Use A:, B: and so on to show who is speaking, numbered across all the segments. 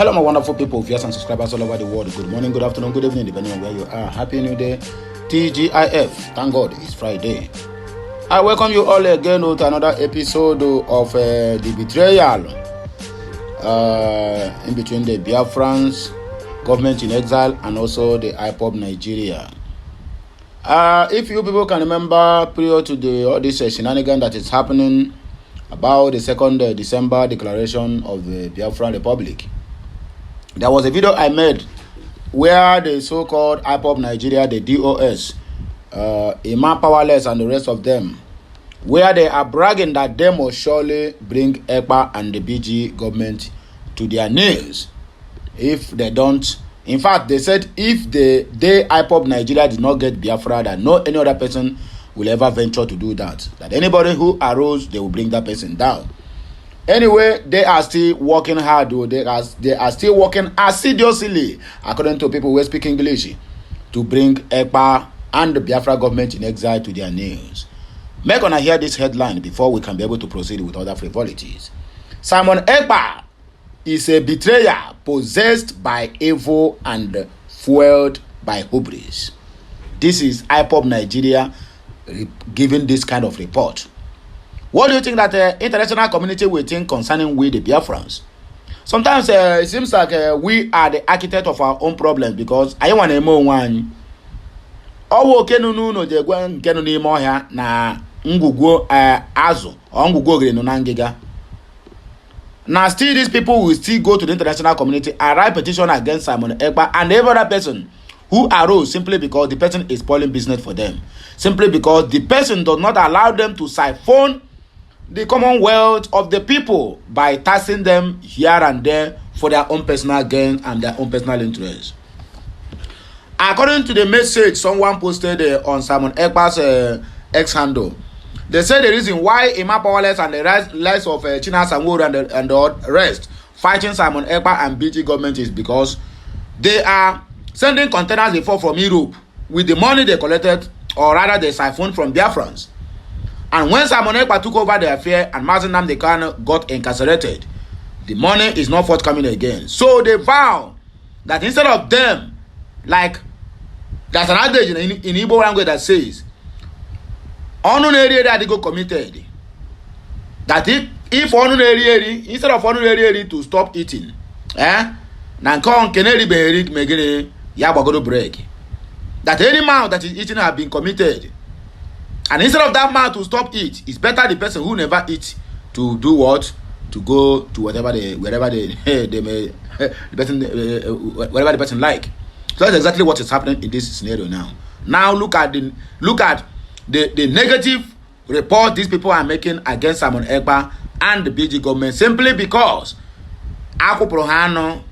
A: Hello, my wonderful people, viewers and subscribers all over the world. Good morning, good afternoon, good evening, depending on where you are. Happy New Day, TGIF. Thank God it's Friday. I welcome you all again to another episode of the Betrayal in between the Biafrans, government in exile, and also the IPOB Nigeria. If you people can remember, prior to all this shenanigan that is happening about the 2nd December declaration of the Biafra Republic, there was a video I made where the so-called IPOB Nigeria, the DOS, Imam Powerless and the rest of them, where they are bragging that they must surely bring Kpai and the BG government to their knees if they don't. In fact, they said if the IPOB Nigeria did not get Biafra, that no any other person will ever venture to do that. That anybody who arose, they will bring that person down. Anyway, they are still working hard. They are still working assiduously, according to people who speak English, to bring Kpai and the Biafra government in exile to their knees. Make gonna hear this headline before we can be able to proceed with other frivolities. Simon Kpai is a betrayer possessed by evil and fueled by hubris. This is IPOB Nigeria giving this kind of report. What do you think that the international community will think concerning we the Biafrans? Sometimes it seems like we are the architect of our own problems, because I want to know one. Owo kenunu no je gwa nkenu n'ime ohia na ngugwo azu or ngugwo ogere no na ngiga. Now still these people will still go to the international community and write petition against Simon Kpai and every other person who arose simply because the person is spoiling business for them. Simply because the person does not allow them to siphon the commonwealth of the people by taxing them here and there for their own personal gain and their own personal interests. According to the message someone posted on Simon Ekpa's X handle, they say the reason why Imam Powerless and the rest of China Sangworo and the rest fighting Simon Kpai and BG government is because they are sending containers before from Europe with the money they collected, or rather they siphoned from Biafrans. And when Simon Kpai took over the affair and Mazi Nnamdi Kanu got incarcerated, the money is not forthcoming again. So they vow that instead of them, like there's an adage in Igbo language that says, Onu eri that they go committed. That if Onu eri instead of Onu eri to stop eating, Nankon keneri beheri megere yabagodo break. That any man that is eating have been committed. And instead of that man to stop it, it's better the person who never eats to do what? To go to wherever they may the person whatever the person like. So that's exactly what is happening in this scenario now. Now look at the negative report these people are making against Simon Kpai and the BG government simply because Akuprohano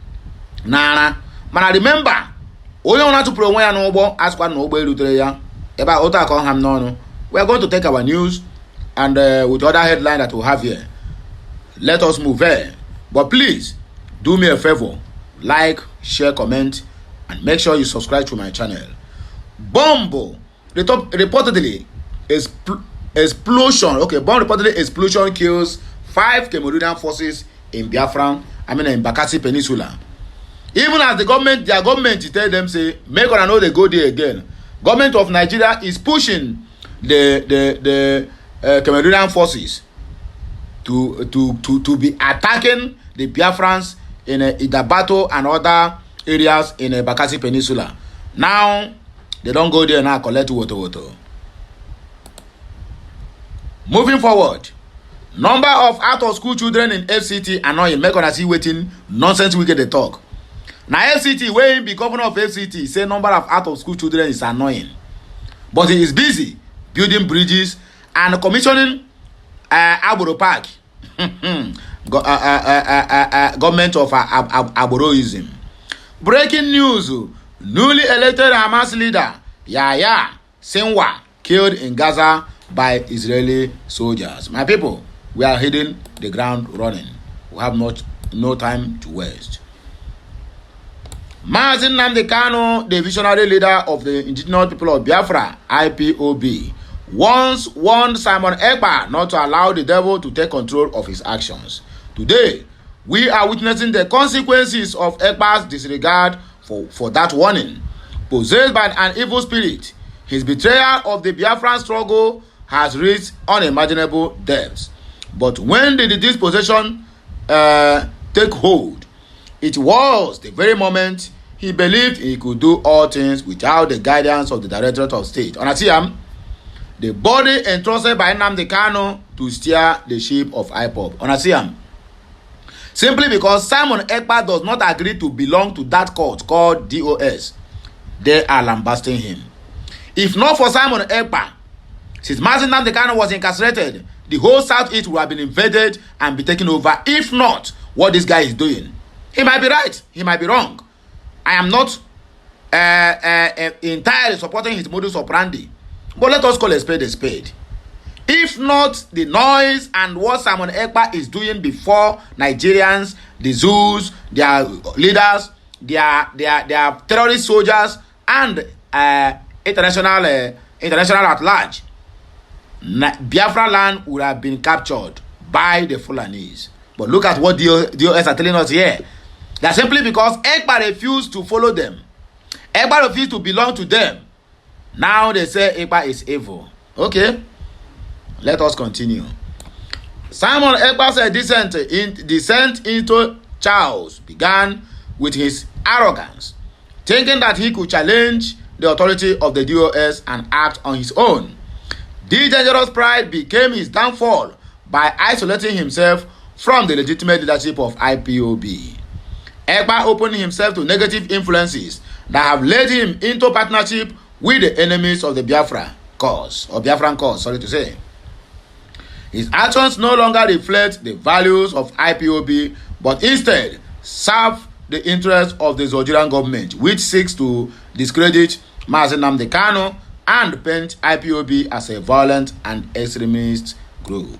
A: Nana. Man, remember, we don't have to pro ya no bo askwa no bo elutere ya. Eba ota kon ham no. We are going to take our news and with other headline that we have here. Let us move there. But please, do me a favor. Like, share, comment, and make sure you subscribe to my channel. Bombo reportedly explosion. Okay, bomb reportedly explosion kills 5 Cameroonian forces in Biafra, in Bakassi Peninsula. Even as their government tell them, say, make or know they go there again. Government of Nigeria is pushing the Cameroonian forces to be attacking the Biafrans in Idabato and other areas in Bakassi Peninsula. Now they don't go there now collect water. Moving forward, number of out of school children in FCT annoying. Make una see waiting nonsense we get the talk. Now FCT, where be governor of FCT, say number of out of school children is annoying, but he is busy building bridges and commissioning Aboro Park. Government of Aboroism. Breaking news: newly elected Hamas leader Yahya Sinwar killed in Gaza by Israeli soldiers. My people, we are hitting the ground running. We have no time to waste. Mazi Nnamdi Kanu, the visionary leader of the indigenous people of Biafra, IPOB, once warned Simon Kpai not to allow the devil to take control of his actions. Today, We are witnessing the consequences of Kpai's disregard for that warning. Possessed by an evil spirit, his betrayal of the Biafran struggle has reached unimaginable depths. But when did this possession take hold? It was the very moment he believed he could do all things without the guidance of the Directorate of State. Onasiam, the body entrusted by Nnamdi Kanu to steer the ship of IPOB. Onasiam, simply because Simon Ekpa does not agree to belong to that court called DOS, they are lambasting him. If not for Simon Ekpa, since Mazi Nnamdi Kanu was incarcerated, the whole Southeast would have been invaded and be taken over. If not, what this guy is doing, he might be right, he might be wrong. I am not entirely supporting his modus operandi, but let us call a spade a spade. If not the noise and what Simon Ekpa is doing before Nigerians, the zoos, their leaders, their terrorist soldiers, and international at large, Biafra land would have been captured by the Fulanis. But look at what DOS are telling us here. That simply because Ekpa refused to follow them, Ekpa refused to belong to them, now they say Ekpa is evil. Okay, let us continue. Simon Ekpa's descent into Charles began with his arrogance, thinking that he could challenge the authority of the DOS and act on his own. This dangerous pride became his downfall by isolating himself from the legitimate leadership of IPOB. Ekpa opened himself to negative influences that have led him into partnership with the enemies of the Biafran cause. His actions no longer reflect the values of IPOB, but instead serve the interests of the Zoogeria government, which seeks to discredit Mazi Nnamdi Kanu and paint IPOB as a violent and extremist group.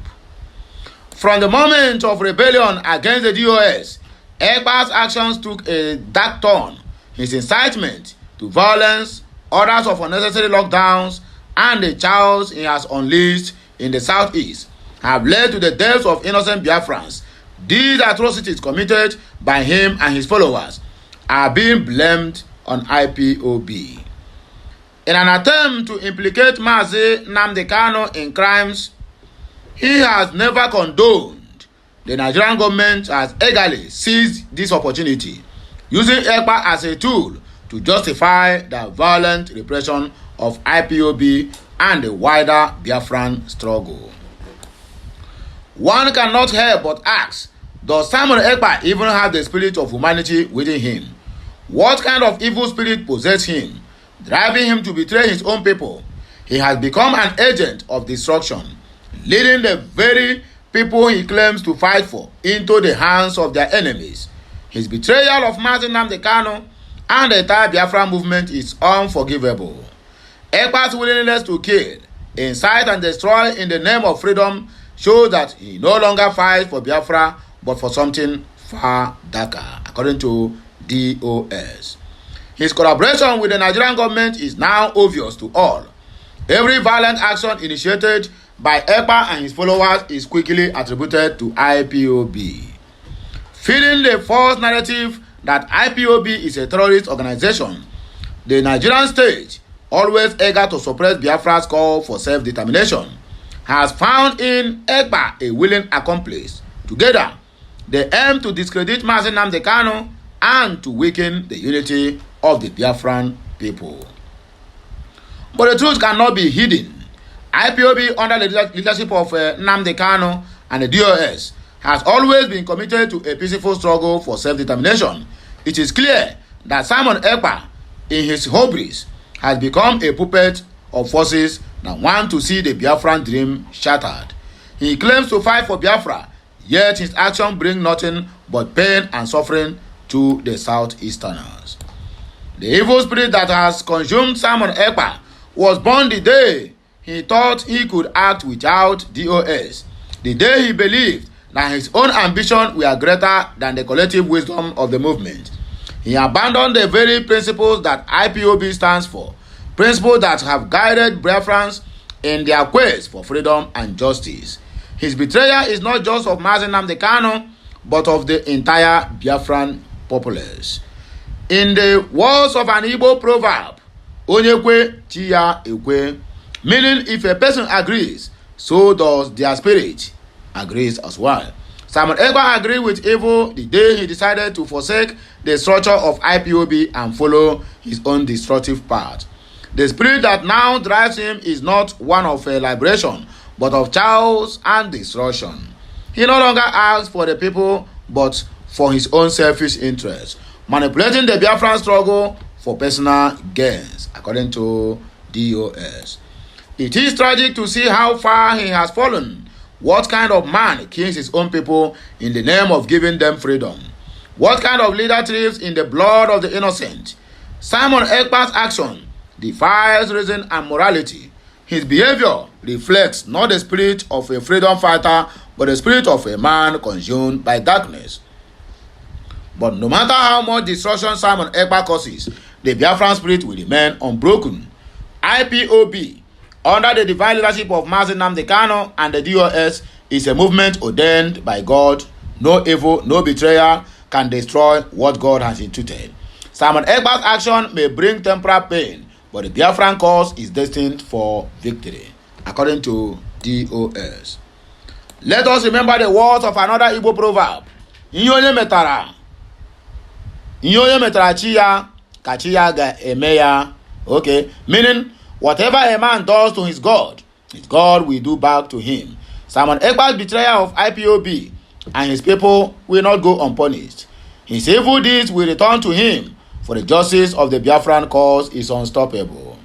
A: From the moment of rebellion against the DOS, Ekpa's actions took a dark turn. His incitement to violence, orders of unnecessary lockdowns, and the chaos he has unleashed in the southeast have led to the deaths of innocent Biafrans. These atrocities committed by him and his followers are being blamed on IPOB. In an attempt to implicate Mazi Nnamdi Kanu in crimes he has never condoned, the Nigerian government has eagerly seized this opportunity, using Ekpa as a tool to justify the violent repression of IPOB and the wider Biafran struggle. One cannot help but ask, does Simon Ekpa even have the spirit of humanity within him? What kind of evil spirit possesses him, driving him to betray his own people? He has become an agent of destruction, leading the very people he claims to fight for into the hands of their enemies. His betrayal of Mazi Nnamdi Kanu and the entire Biafra movement is unforgivable. Ekpa's willingness to kill, incite and destroy in the name of freedom shows that he no longer fights for Biafra but for something far darker, according to DOS. His collaboration with the Nigerian government is now obvious to all. Every violent action initiated by Ekpa and his followers is quickly attributed to IPOB. Feeding the false narrative that IPOB is a terrorist organization, the Nigerian state, always eager to suppress Biafra's call for self-determination, has found in Ekpa a willing accomplice. Together, they aim to discredit Mazi Nnamdi Kanu and to weaken the unity of the Biafran people. But the truth cannot be hidden. IPOB, under the leadership of Nnamdi Kanu and the DOS, has always been committed to a peaceful struggle for self-determination. It is clear that Simon Ekpa, in his hubris, has become a puppet of forces that want to see the Biafran dream shattered. He claims to fight for Biafra, yet his actions bring nothing but pain and suffering to the Southeasterners. The evil spirit that has consumed Simon Ekpa was born the day he thought he could act without DOS, the day he believed that his own ambition were greater than the collective wisdom of the movement. He abandoned the very principles that IPOB stands for, principles that have guided Biafrans in their quest for freedom and justice. His betrayal is not just of Mazi Nnamdi Kanu but of the entire Biafran populace. In the words of an Igbo proverb, Onyekwe Chiya Ekwe, meaning if a person agrees, so does their spirit agrees as well. Simon Ekpa agreed with evil the day he decided to forsake the structure of IPOB and follow his own destructive path. The spirit that now drives him is not one of a liberation, but of chaos and destruction. He no longer asks for the people, but for his own selfish interests, manipulating the Biafran struggle for personal gains, according to DOS. It is tragic to see how far he has fallen. What kind of man kills his own people in the name of giving them freedom? What kind of leader thrives in the blood of the innocent? Simon Ekpa's action defies reason and morality. His behavior reflects not the spirit of a freedom fighter, but the spirit of a man consumed by darkness. But no matter how much destruction Simon Ekpa causes, the Biafran spirit will remain unbroken. IPOB, under the divine leadership of Mazi Nnamdi Kanu and the DOS, is a movement ordained by God. No evil, no betrayal can destroy what God has instituted. Simon Ekpa's action may bring temporal pain, but the Biafran cause is destined for victory, according to DOS. Let us remember the words of another Igbo proverb. Inye metara chiya, ka chiya ga-eme ya. Okay, meaning whatever a man does to his God will do back to him. Simon Ekpa's betrayal of IPOB and his people will not go unpunished. His evil deeds will return to him, for the justice of the Biafran cause is unstoppable.